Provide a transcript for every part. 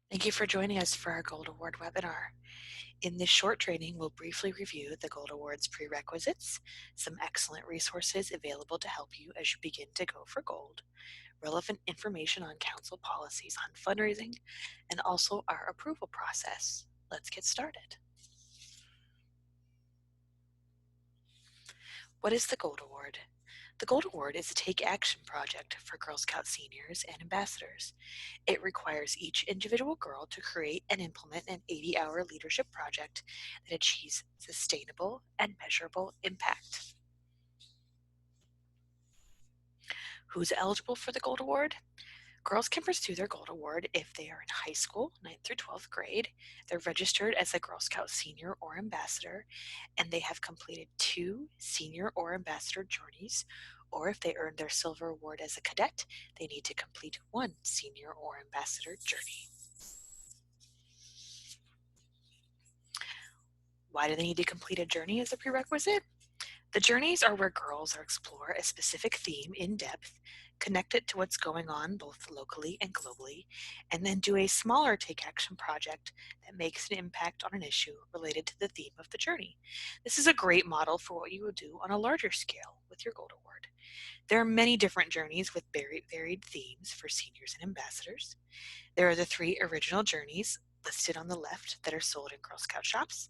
Thank you for joining us for our Gold Award webinar. In this short training, we'll briefly review the Gold Award's prerequisites, some excellent resources available to help you as you begin to go for gold, relevant information on council policies on fundraising, and also our approval process. Let's get started. What is the Gold Award? The Gold Award is a Take Action project for Girl Scout seniors and ambassadors. It requires each individual girl to create and implement an 80-hour leadership project that achieves sustainable and measurable impact. Who's eligible for the Gold Award? Girls can pursue their Gold Award if they are in high school, 9th through 12th grade, they're registered as a Girl Scout senior or ambassador, and they have completed 2 senior or ambassador journeys, or if they earned their Silver Award as a cadet, they need to complete 1 senior or ambassador journey. Why do they need to complete a journey as a prerequisite? The journeys are where girls explore a specific theme in depth, connect it to what's going on both locally and globally, and then do a smaller take action project that makes an impact on an issue related to the theme of the journey. This is a great model for what you would do on a larger scale with your Gold Award. There are many different journeys with varied themes for seniors and ambassadors. There are the 3 original journeys listed on the left that are sold in Girl Scout shops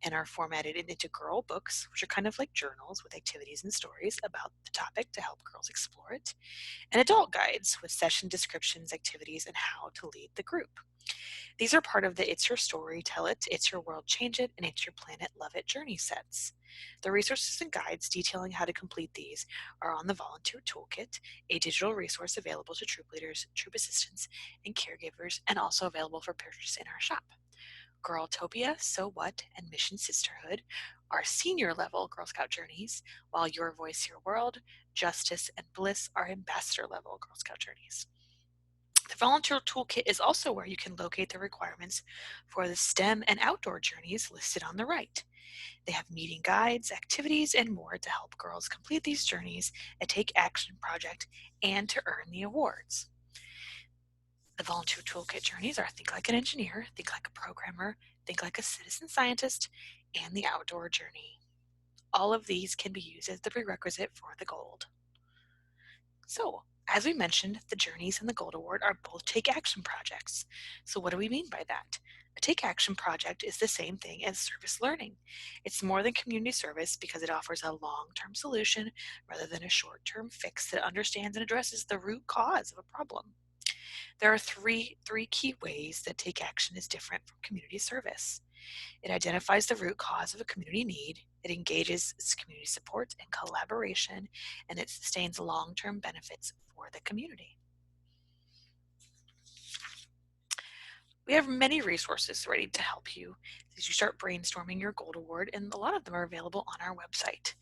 and are formatted into girl books, which are kind of like journals with activities and stories about the topic to help girls explore it, and adult guides with session descriptions, activities, and how to lead the group. These are part of the It's Your Story, Tell It, It's Your World, Change It, and It's Your Planet, Love It journey sets. The resources and guides detailing how to complete these are on the Volunteer Toolkit, a digital resource available to troop leaders, troop assistants, and caregivers, and also available for purchase in our shop. Girltopia, So What, and Mission Sisterhood are senior level Girl Scout journeys, while Your Voice, Your World, Justice, and Bliss are ambassador level Girl Scout journeys. The Volunteer Toolkit is also where you can locate the requirements for the STEM and outdoor journeys listed on the right. They have meeting guides, activities, and more to help girls complete these journeys, a Take Action project, and to earn the awards. The Volunteer Toolkit journeys are Think Like an Engineer, Think Like a Programmer, Think Like a Citizen Scientist, and the Outdoor Journey. All of these can be used as the prerequisite for the Gold. So, as we mentioned, the Journeys and the Gold Award are both Take Action projects. So what do we mean by that? A Take Action project is the same thing as service learning. It's more than community service because it offers a long-term solution rather than a short-term fix that understands and addresses the root cause of a problem. There are three key ways that Take Action is different from community service. It identifies the root cause of a community need, it engages community support and collaboration, and it sustains long-term benefits for the community. We have many resources ready to help you as you start brainstorming your Gold Award, and a lot of them are available on our website.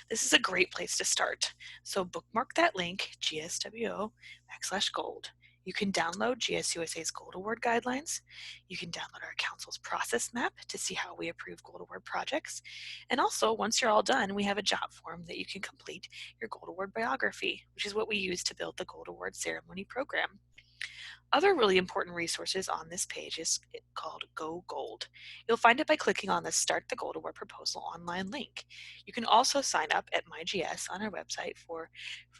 This is a great place to start, so bookmark that link, GSWO/gold. You can download GSUSA's Gold Award guidelines. You can download our council's process map to see how we approve Gold Award projects. And also, once you're all done, we have a job form that you can complete your Gold Award biography, which is what we use to build the Gold Award ceremony program. Other really important resources on this page is called Go Gold. You'll find it by clicking on the Start the Gold Award Proposal online link. You can also sign up at MyGS on our website for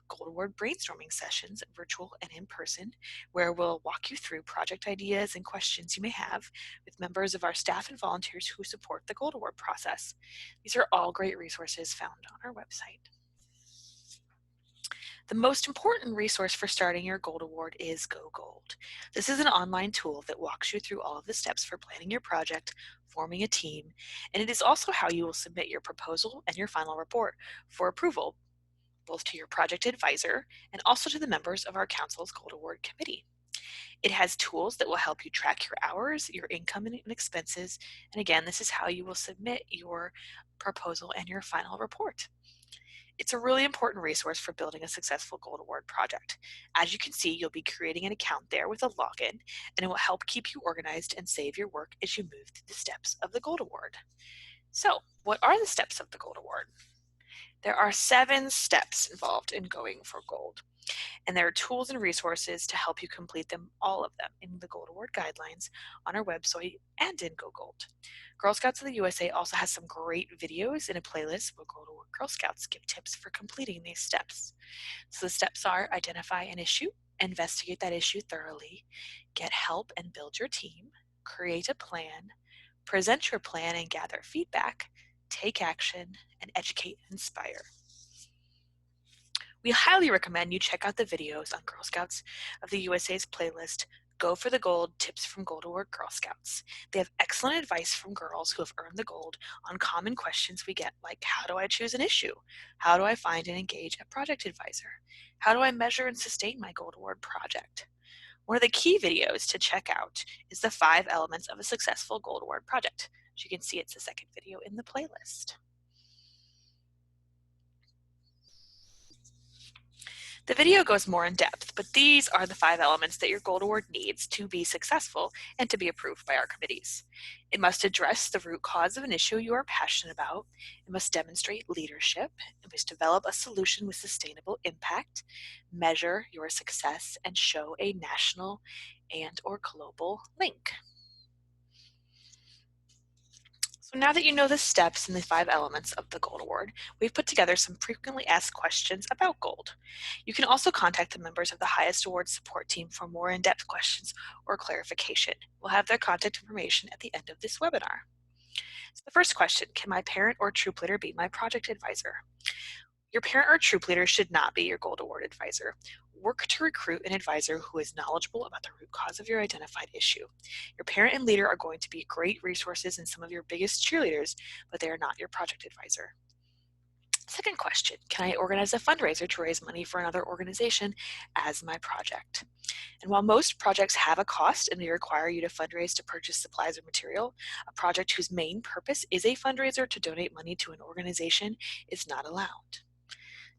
Gold Award brainstorming sessions, virtual and in person, where we'll walk you through project ideas and questions you may have with members of our staff and volunteers who support the Gold Award process. These are all great resources found on our website. The most important resource for starting your Gold Award is Go Gold. This is an online tool that walks you through all of the steps for planning your project, forming a team, and it is also how you will submit your proposal and your final report for approval, both to your project advisor and also to the members of our council's Gold Award committee. It has tools that will help you track your hours, your income and expenses, and again, this is how you will submit your proposal and your final report. It's a really important resource for building a successful Gold Award project. As you can see, you'll be creating an account there with a login, and it will help keep you organized and save your work as you move through the steps of the Gold Award. So, what are the steps of the Gold Award? There are 7 steps involved in going for gold, and there are tools and resources to help you complete them, all of them, in the Gold Award guidelines on our website and in Go Gold. Girl Scouts of the USA also has some great videos in a playlist where Gold Award Girl Scouts give tips for completing these steps. So the steps are: identify an issue, investigate that issue thoroughly, get help and build your team, create a plan, present your plan and gather feedback, take action, and educate and inspire. We highly recommend you check out the videos on Girl Scouts of the USA's playlist, Go for the Gold, Tips from Gold Award Girl Scouts. They have excellent advice from girls who have earned the gold on common questions we get, like how do I choose an issue? How do I find and engage a project advisor? How do I measure and sustain my Gold Award project? One of the key videos to check out is the 5 elements of a successful Gold Award project. As you can see, it's the second video in the playlist. The video goes more in depth, but these are the 5 elements that your Gold Award needs to be successful and to be approved by our committees. It must address the root cause of an issue you are passionate about. It must demonstrate leadership. It must develop a solution with sustainable impact, measure your success, and show a national and/or global link. So now that you know the steps and the 5 elements of the Gold Award, we've put together some frequently asked questions about gold. You can also contact the members of the highest award support team for more in-depth questions or clarification. We'll have their contact information at the end of this webinar. So the first question: can my parent or troop leader be my project advisor? Your parent or troop leader should not be your Gold Award advisor. Work to recruit an advisor who is knowledgeable about the root cause of your identified issue. Your parent and leader are going to be great resources and some of your biggest cheerleaders, but they are not your project advisor. Second question: can I organize a fundraiser to raise money for another organization as my project? And while most projects have a cost and they require you to fundraise to purchase supplies or material, a project whose main purpose is a fundraiser to donate money to an organization is not allowed.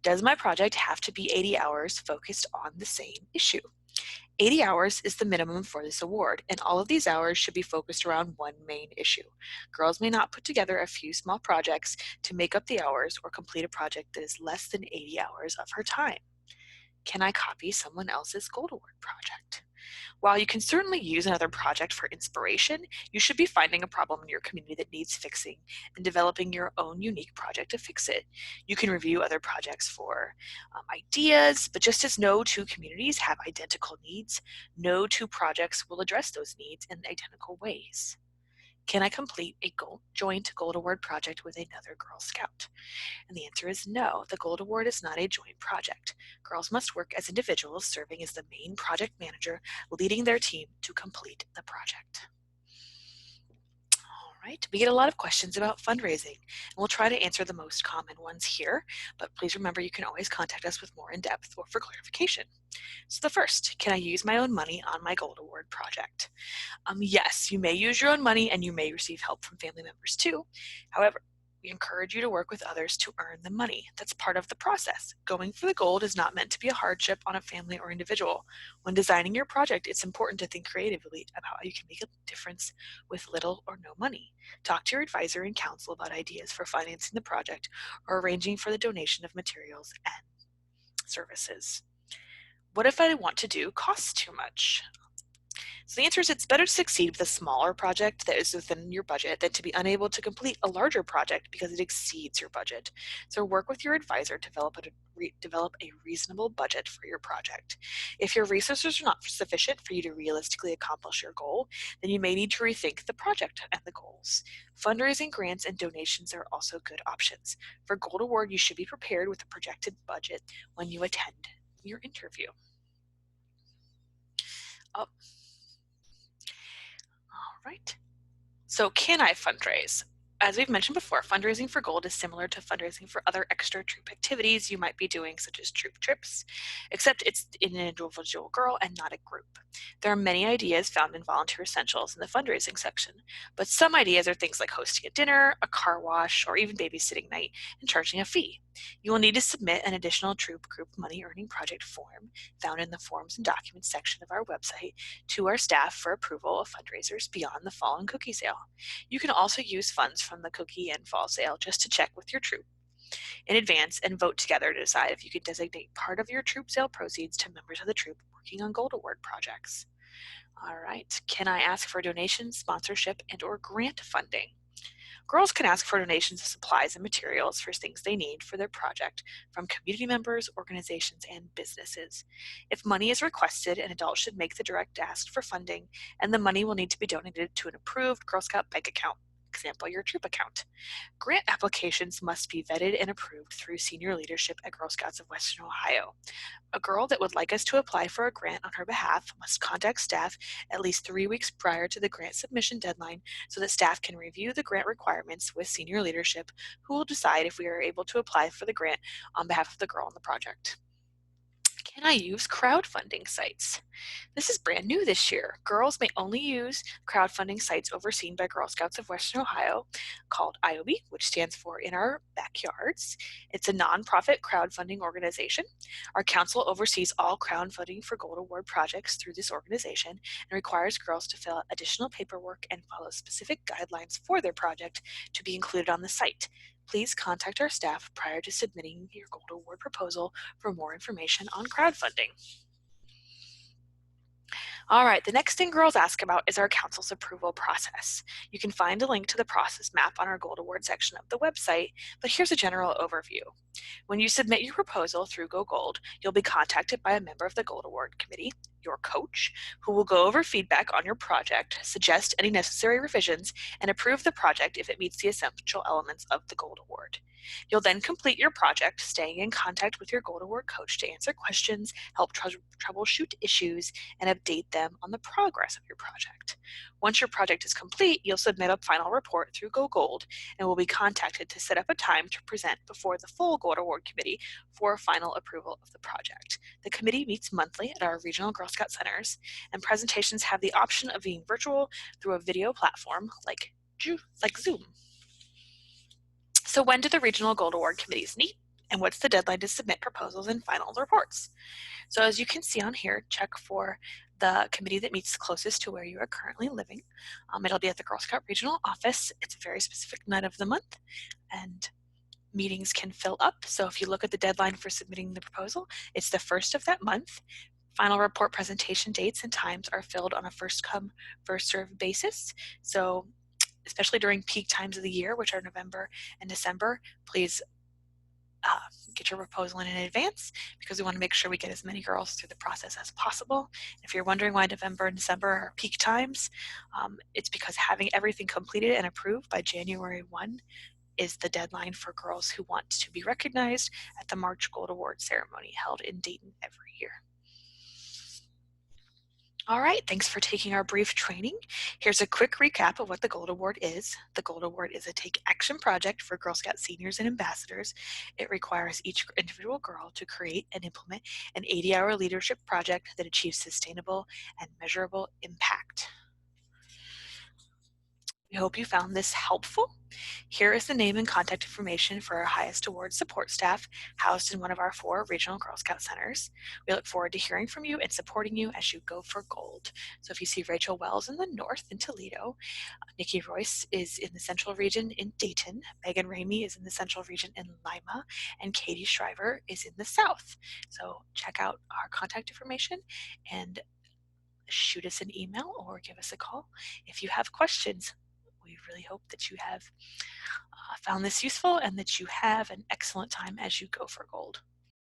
Does my project have to be 80 hours focused on the same issue? 80 hours is the minimum for this award, and all of these hours should be focused around one main issue. Girls may not put together a few small projects to make up the hours or complete a project that is less than 80 hours of her time. Can I copy someone else's Gold Award project? While you can certainly use another project for inspiration, you should be finding a problem in your community that needs fixing and developing your own unique project to fix it. You can review other projects for ideas, but just as no 2 communities have identical needs, no 2 projects will address those needs in identical ways. Can I complete a joint Gold Award project with another Girl Scout? And the answer is no. The Gold Award is not a joint project. Girls must work as individuals, serving as the main project manager, leading their team to complete the project. All right, we get a lot of questions about fundraising, and we'll try to answer the most common ones here, but please remember you can always contact us with more in-depth or for clarification. So the first: can I use my own money on my Gold Award project? Yes, you may use your own money and you may receive help from family members too. However, we encourage you to work with others to earn the money. That's part of the process. Going for the gold is not meant to be a hardship on a family or individual. When designing your project, it's important to think creatively about how you can make a difference with little or no money. Talk to your advisor and counsel about ideas for financing the project or arranging for the donation of materials and services. What if I want to do costs too much? So the answer is it's better to succeed with a smaller project that is within your budget than to be unable to complete a larger project because it exceeds your budget. So work with your advisor to develop a reasonable budget for your project. If your resources are not sufficient for you to realistically accomplish your goal, then you may need to rethink the project and the goals. Fundraising, grants, and donations are also good options. For Gold Award, you should be prepared with a projected budget when you attend your interview. Oh. All right. So can I fundraise? As we've mentioned before, fundraising for gold is similar to fundraising for other extra troop activities you might be doing, such as troop trips, except it's an individual girl and not a group. There are many ideas found in Volunteer Essentials in the fundraising section, but some ideas are things like hosting a dinner, a car wash, or even babysitting night and charging a fee. You will need to submit an additional troop group money earning project form found in the Forms and Documents section of our website to our staff for approval of fundraisers beyond the fall and cookie sale. You can also use funds from the cookie and fall sale just to check with your troop. in advance and vote together to decide if you can designate part of your troop sale proceeds to members of the troop working on Gold Award projects. All right, can I ask for donations, sponsorship, and or grant funding? Girls can ask for donations of supplies and materials for things they need for their project from community members, organizations, and businesses. If money is requested, an adult should make the direct ask for funding, and the money will need to be donated to an approved Girl Scout bank account, example, your troop account. Grant applications must be vetted and approved through senior leadership at Girl Scouts of Western Ohio. A girl that would like us to apply for a grant on her behalf must contact staff at least 3 weeks prior to the grant submission deadline so that staff can review the grant requirements with senior leadership, who will decide if we are able to apply for the grant on behalf of the girl on the project. Can I use crowdfunding sites? This is brand new this year. Girls may only use crowdfunding sites overseen by Girl Scouts of Western Ohio called IOB, which stands for In Our Backyards. It's a nonprofit crowdfunding organization. Our council oversees all crowdfunding for Gold Award projects through this organization and requires girls to fill out additional paperwork and follow specific guidelines for their project to be included on the site. Please contact our staff prior to submitting your Gold Award proposal for more information on crowdfunding. All right, the next thing girls ask about is our council's approval process. You can find a link to the process map on our Gold Award section of the website, but here's a general overview. When you submit your proposal through Go Gold, you'll be contacted by a member of the Gold Award Committee, your coach, who will go over feedback on your project, suggest any necessary revisions, and approve the project if it meets the essential elements of the Gold Award. You'll then complete your project, staying in contact with your Gold Award coach to answer questions, help troubleshoot issues, and update them on the progress of your project. Once your project is complete, you'll submit a final report through Go Gold and will be contacted to set up a time to present before the full Gold Award Committee for final approval of the project. The committee meets monthly at our regional Girl Scout centers, and presentations have the option of being virtual through a video platform like Zoom. So when do the regional Gold Award committees meet, and what's the deadline to submit proposals and final reports? So as you can see on here, check for the committee that meets closest to where you are currently living. It'll be at the Girl Scout regional office. It's a very specific night of the month, and meetings can fill up. So if you look at the deadline for submitting the proposal, it's the first of that month. Final report presentation dates and times are filled on a first come, first served basis. So especially during peak times of the year, which are November and December, please get your proposal in advance because we want to make sure we get as many girls through the process as possible. If you're wondering why November and December are peak times, it's because having everything completed and approved by January 1 is the deadline for girls who want to be recognized at the March Gold Award ceremony held in Dayton every year. All right, thanks for taking our brief training. Here's a quick recap of what the Gold Award is. The Gold Award is a take action project for Girl Scout seniors and ambassadors. It requires each individual girl to create and implement an 80-hour leadership project that achieves sustainable and measurable impact. We hope you found this helpful. Here is the name and contact information for our highest award support staff housed in one of our 4 regional Girl Scout centers. We look forward to hearing from you and supporting you as you go for gold. So if you see Rachel Wells in the north in Toledo, Nikki Royce is in the central region in Dayton, Megan Ramey is in the central region in Lima, and Katie Shriver is in the south. So check out our contact information and shoot us an email or give us a call if you have questions. We really hope that you have found this useful and that you have an excellent time as you go for gold.